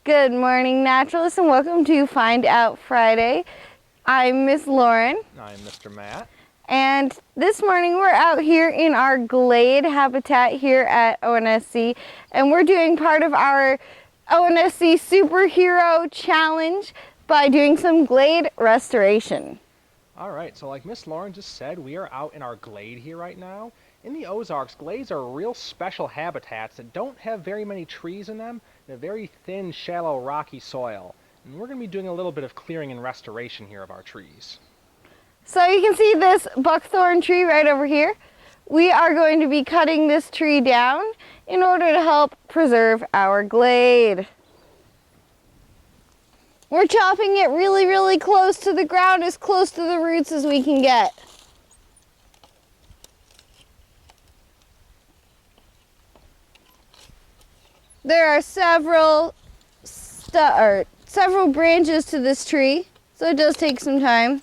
Good morning, naturalists, and welcome to Find Out Friday. I'm Miss Lauren. I'm Mr. Matt. And this morning we're out here in our glade habitat here at ONSC, and we're doing part of our ONSC Superhero Challenge by doing some glade restoration. All right, so like Miss Lauren just said, we are out in our glade here right now. In the Ozarks, glades are real special habitats that don't have very many trees in them. They're very thin, shallow, rocky soil. And we're going to be doing a little bit of clearing and restoration here of our trees. So you can see this buckthorn tree right over here. We are going to be cutting this tree down in order to help preserve our glade. We're chopping it really close to the ground, as close to the roots as we can get. There are several branches to this tree, so it does take some time.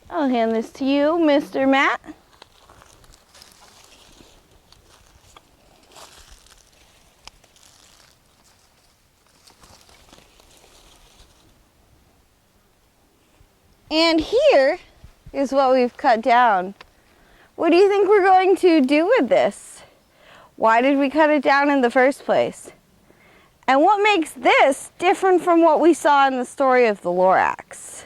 I'll hand this to you, Mr. Matt. And here is what we've cut down. What do you think we're going to do with this? Why did we cut it down in the first place? And what makes this different from what we saw in the story of the Lorax?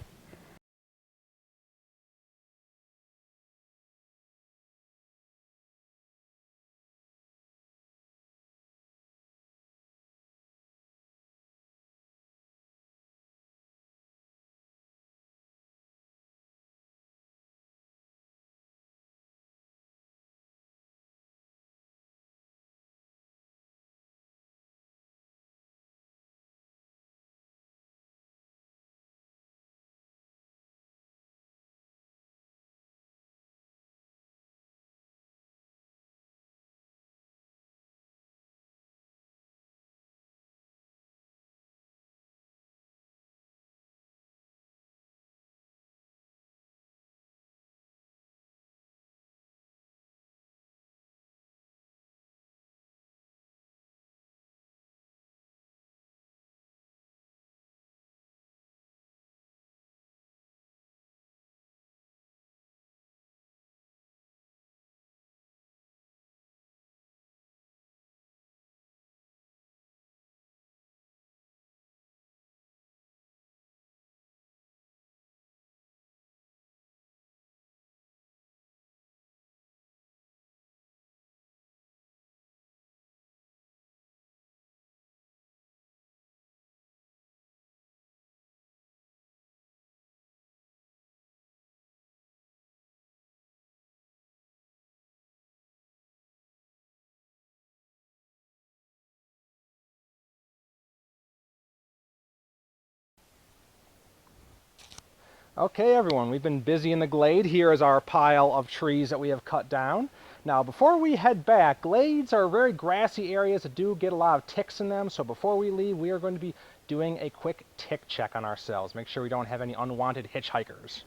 Okay, everyone, we've been busy in the glade. Here is our pile of trees that we have cut down. Now, before we head back, glades are very grassy areas that do get a lot of ticks in them, so before we leave, we are going to be doing a quick tick check on ourselves. Make sure we don't have any unwanted hitchhikers.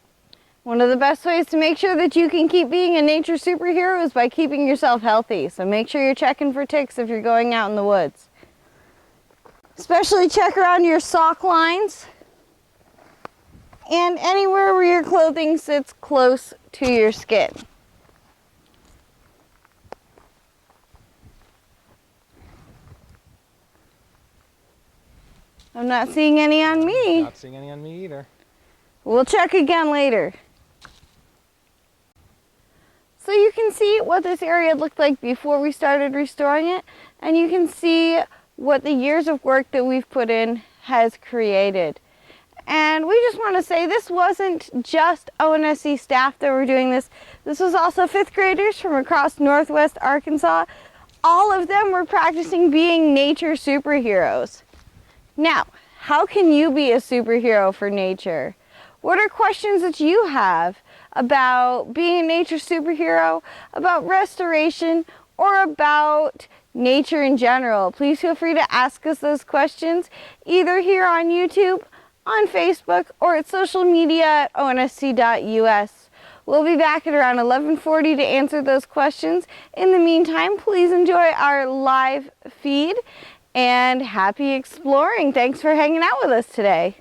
One of the best ways to make sure that you can keep being a nature superhero is by keeping yourself healthy. So make sure you're checking for ticks if you're going out in the woods. Especially check around your sock lines and anywhere where your clothing sits close to your skin. I'm not seeing any on me. Not seeing any on me either. We'll check again later. So you can see what this area looked like before we started restoring it, and you can see what the years of work that we've put in has created. And we just want to say this wasn't just ONSC staff that were doing this. This was also 5th graders from across Northwest Arkansas. All of them were practicing being nature superheroes. Now, how can you be a superhero for nature? What are questions that you have about being a nature superhero, about restoration, or about nature in general. Please feel free to ask us those questions either here on YouTube, on Facebook, or at social media at onsc.us. We'll be back at around 11:40 to answer those questions. In the meantime, please enjoy our live feed and happy exploring. Thanks for hanging out with us today.